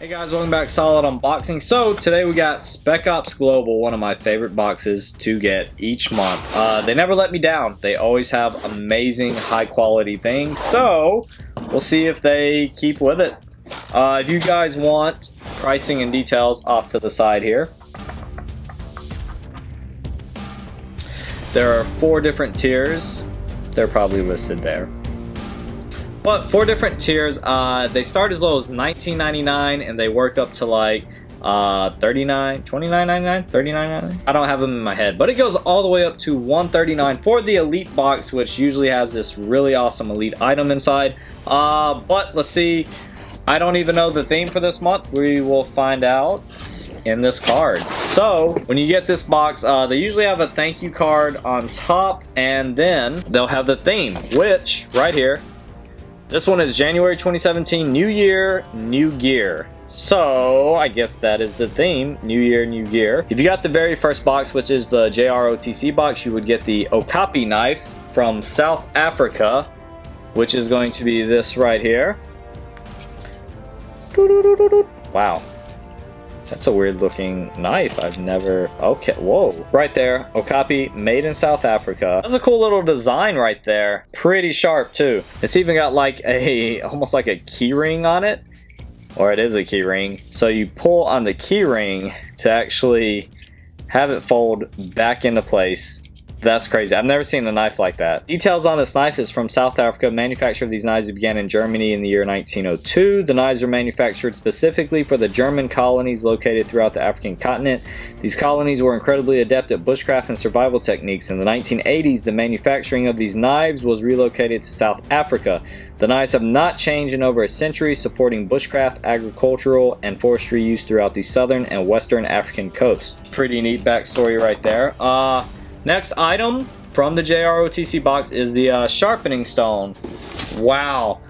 Hey guys, welcome back to Solid Unboxing. So today we got Spec Ops Global, one of my favorite boxes to get each month. They never let me down. They always have amazing high quality things. So we'll see if they keep with it. If you guys want pricing and details off to the side here. There are 4 different tiers. They're probably listed there. But 4 different tiers. They start as low as $19.99 and they work up to like $29.99, $39.99. I don't have them in my head, but it goes all the way up to $139 for the Elite box, which usually has this really awesome Elite item inside. But let's see. I don't even know the theme for this month. We will find out in this card. So when you get this box, they usually have a thank you card on top, and then they'll have the theme, which right here. This one is January 2017, New Year, New Gear. So I guess that is the theme, New Year, New Gear. If you got the very first box, which is the JROTC box, you would get the Okapi knife from South Africa, which is going to be this right here. Wow. That's a weird looking knife. I've never... Okay, whoa. Right there, Okapi, made in South Africa. That's a cool little design right there. Pretty sharp too. It's even got like a, almost like a key ring on it. Or it is a key ring. So you pull on the key ring to actually have it fold back into place. That's crazy. I've never seen a knife like that. Details on this knife is from South Africa. Manufacture of these knives began in Germany in the year 1902. The knives were manufactured specifically for the German colonies located throughout the African continent. These colonies were incredibly adept at bushcraft and survival techniques. In the 1980s, the manufacturing of these knives was relocated to South Africa. The knives have not changed in over a century, supporting bushcraft, agricultural, and forestry use throughout the southern and western African coast. Pretty neat backstory right there. Next item from the JROTC box is the sharpening stone. Wow,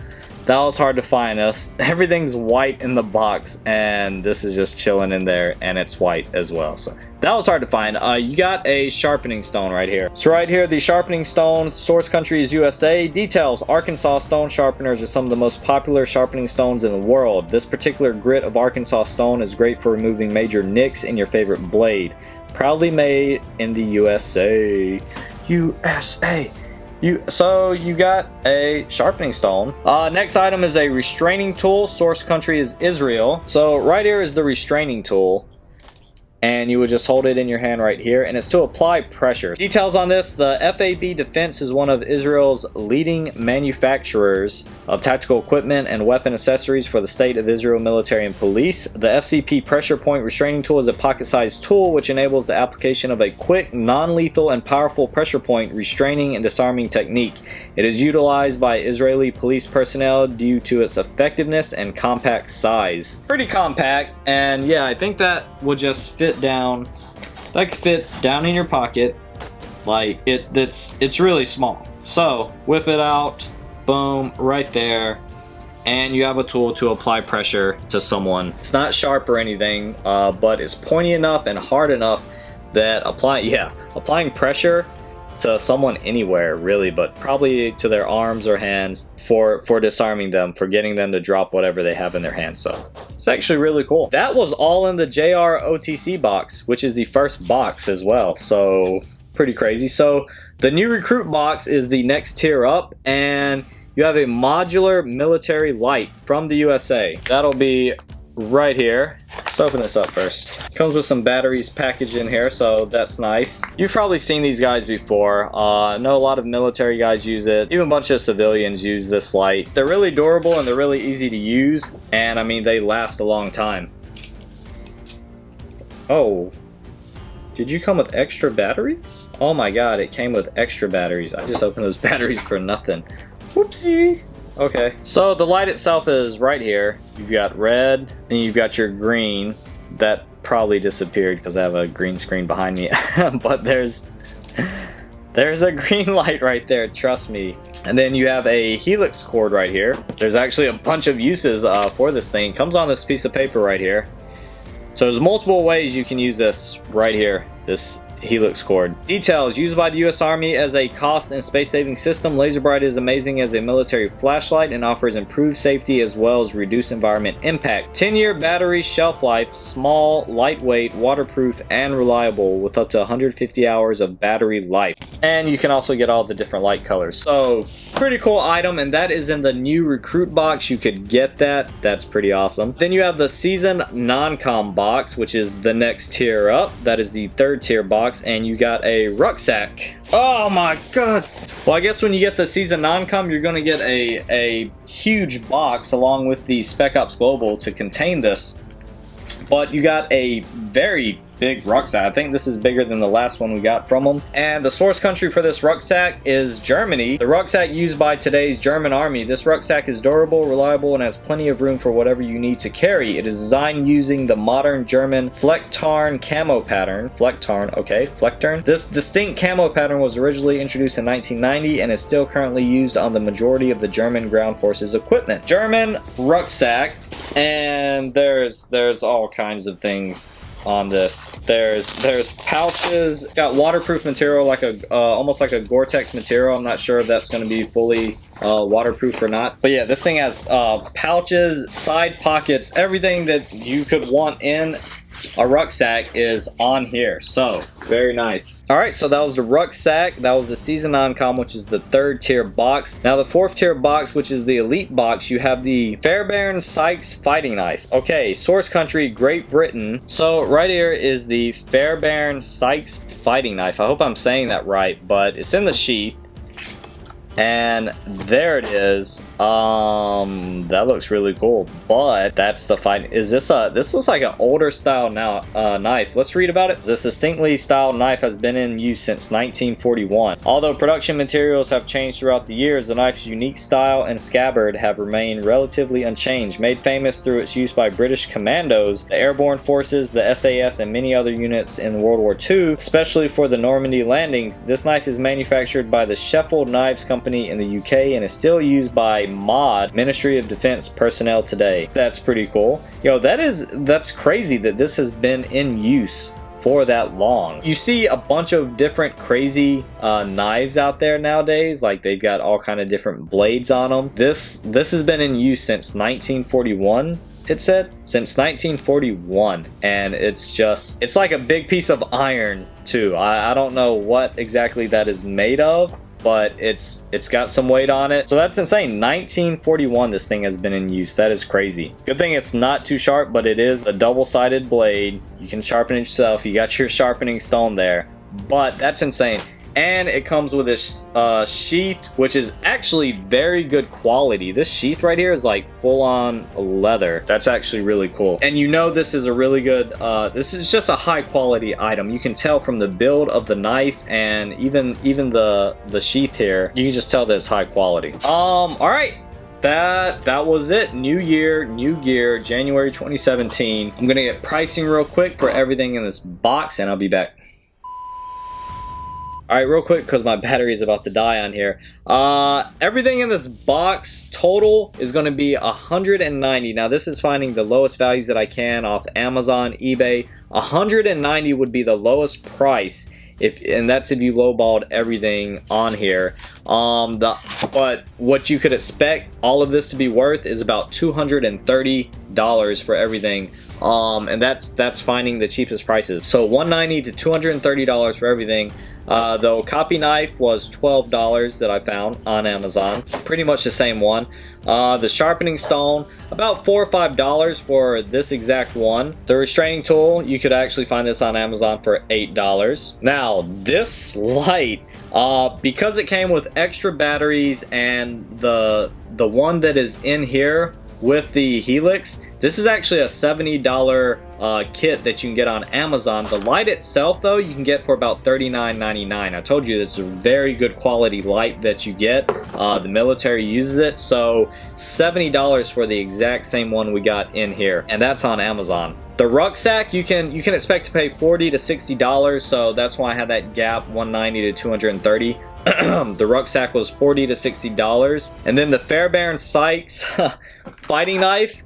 that was hard to find. Everything's white in the box, and this is just chilling in there, and it's white as well. So that was hard to find. You got a sharpening stone right here. So right here, the sharpening stone, source country is USA. Details: Arkansas stone sharpeners are some of the most popular sharpening stones in the world. This particular grit of Arkansas stone is great for removing major nicks in your favorite blade. Proudly made in the USA. USA. So you got a sharpening stone. Next item is a restraining tool. Source country is Israel. So right here is the restraining tool. And you would just hold it in your hand right here, and it's to apply pressure. Details on this: the FAB Defense is one of Israel's leading manufacturers of tactical equipment and weapon accessories for the State of Israel military and police. The FCP pressure point restraining tool is a pocket-sized tool which enables the application of a quick, non-lethal, and powerful pressure point restraining and disarming technique. It is utilized by Israeli police personnel due to its effectiveness and compact size. Pretty compact, and yeah, I think that would just fit down. That could fit down in your pocket. Like it's really small. So whip it out, boom, right there, and you have a tool to apply pressure to someone. It's not sharp or anything, but it's pointy enough and hard enough that applying pressure to someone anywhere really, but probably to their arms or hands for disarming them, for getting them to drop whatever they have in their hands. So it's actually really cool. That was all in the JROTC box, which is the first box as well. So pretty crazy. So the new recruit box is the next tier up, and you have a modular military light from the USA. That'll be right here. Let's open this up first. Comes with some batteries packaged in here, so that's nice. You've probably seen these guys before. I know a lot of military guys use it. Even a bunch of civilians use this light. They're really durable and they're really easy to use, and I mean, they last a long time. Oh, did you come with extra batteries? Oh my god, it came with extra batteries. I just opened those batteries for nothing. Whoopsie. Okay, so the light itself is right here. You've got red, and you've got your green. That probably disappeared because I have a green screen behind me. But there's a green light right there, trust me. And then you have a helix cord right here. There's actually a bunch of uses for this thing. It comes on this piece of paper right here. So there's multiple ways you can use this right here. This helix cord. Details: used by the US Army as a cost and space-saving system, Laser Bright is amazing as a military flashlight and offers improved safety as well as reduced environment impact. 10-year battery shelf life, small, lightweight, waterproof, and reliable with up to 150 hours of battery life. And you can also get all the different light colors. So pretty cool item, and that is in the new recruit box. You could get that. That's pretty awesome. Then you have the season non-com box, which is the next tier up. That is the 3rd tier box, and you got a rucksack. Oh my god. Well, I guess when you get the season non-com, you're going to get a huge box along with the Spec Ops Global to contain this. But you got a very big rucksack. I think this is bigger than the last one we got from them. And the source country for this rucksack is Germany. The rucksack used by today's German army. This rucksack is durable, reliable, and has plenty of room for whatever you need to carry. It is designed using the modern German Flecktarn camo pattern. Flecktarn, okay, Flecktarn. This distinct camo pattern was originally introduced in 1990 and is still currently used on the majority of the German ground forces equipment. German rucksack, and there's all kinds of things on this. There's pouches, got waterproof material, like a almost like a Gore-Tex material. I'm not sure if that's going to be fully waterproof or not, but yeah, this thing has pouches, side pockets, everything that you could want in a rucksack is on here. So very nice. All right, so that was the rucksack. That was the season non-com, which is the 3rd tier box. Now the 4th tier box, which is the elite box, you have the Fairbairn Sykes fighting knife. Okay, source country Great Britain. So right here is the Fairbairn Sykes fighting knife. I hope I'm saying that right, but it's in the sheath. And there it is. That looks really cool, but that's the fight. Is this this is like an older style now knife. Let's read about it. This distinctly styled knife has been in use since 1941. Although production materials have changed throughout the years, the knife's unique style and scabbard have remained relatively unchanged. Made famous through its use by British commandos, the airborne forces, the SAS, and many other units in World War II, especially for the Normandy landings. This knife is manufactured by the Sheffield Knives Company in the UK and is still used by MOD, Ministry of Defense personnel today. That's pretty cool. Yo, that's crazy that this has been in use for that long. You see a bunch of different crazy knives out there nowadays, like they've got all kind of different blades on them. This has been in use since 1941. It said since 1941, and it's like a big piece of iron too. I don't know what exactly that is made of, but it's got some weight on it. So that's insane. 1941 this thing has been in use. That is crazy. Good thing it's not too sharp, but it is a double-sided blade. You can sharpen it yourself. You got your sharpening stone there, but that's insane. And it comes with a sheath, which is actually very good quality. This sheath right here is like full-on leather. That's actually really cool. And you know this is a really good, this is just a high-quality item. You can tell from the build of the knife and even the sheath here. You can just tell that it's high quality. All right. That was it. New year, new gear, January 2017. I'm gonna get pricing real quick for everything in this box, and I'll be back. Alright, real quick, because my battery is about to die on here. Everything in this box total is going to be $190. Now, this is finding the lowest values that I can off Amazon, eBay. $190 would be the lowest price, and that's if you lowballed everything on here. But what you could expect all of this to be worth is about $230 for everything. And that's finding the cheapest prices. So $190 to $230 for everything. The Okapi knife was $12 that I found on Amazon. Pretty much the same one. The sharpening stone, about $4 or $5 for this exact one. The restraining tool, you could actually find this on Amazon for $8. Now, this light, because it came with extra batteries and the one that is in here with the Helix, this is actually a $70 kit that you can get on Amazon. The light itself, though, you can get for about $39.99. I told you it's a very good quality light that you get. The military uses it, so $70 for the exact same one we got in here, and that's on Amazon. The rucksack, you can expect to pay $40 to $60, so that's why I had that gap, $190 to $230. The rucksack was $40 to $60, and then the Fairbairn Sykes fighting knife.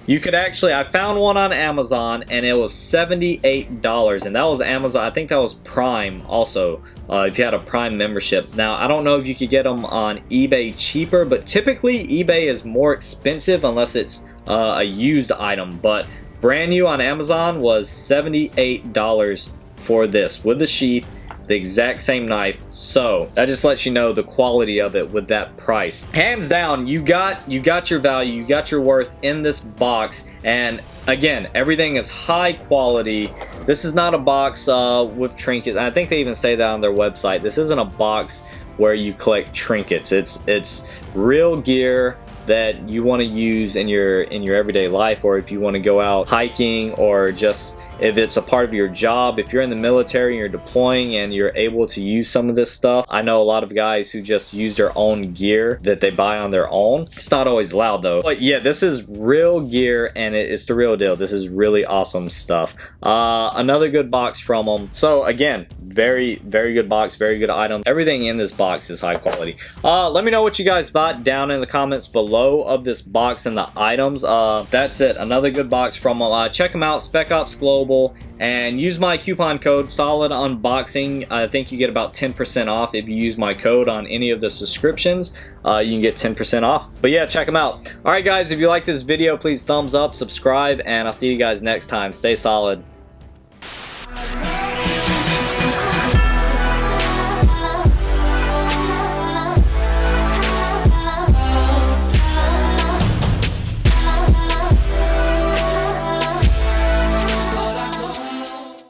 You could actually, I found one on Amazon and it was $78, and that was Amazon. I think that was Prime also, if you had a Prime membership. Now, I don't know if you could get them on eBay cheaper, but typically eBay is more expensive unless it's a used item. But brand new on Amazon was $78 for this with the sheath, the exact same knife. So that just lets you know the quality of it with that price. Hands down, you got your value, you got your worth in this box. And again, everything is high quality. This is not a box with trinkets. I think they even say that on their website. This isn't a box where you collect trinkets. It's real gear that you want to use in your everyday life, or if you want to go out hiking, or just if it's a part of your job. If you're in the military and you're deploying and you're able to use some of this stuff. I know a lot of guys who just use their own gear that they buy on their own. It's not always loud though. But yeah, this is real gear and it's the real deal. This is really awesome stuff. Another good box from them. So again, very good box, very good item. Everything in this box is high quality. Let me know what you guys thought down in the comments below of this box and the items. That's it, another good box from them. Check them out, Spec Ops Global, and use my coupon code Solid Unboxing. I think you get about 10% off if you use my code on any of the subscriptions. You can get 10% off. But yeah, check them out. Alright guys, if you like this video, please thumbs up, subscribe, and I'll see you guys next time. Stay solid.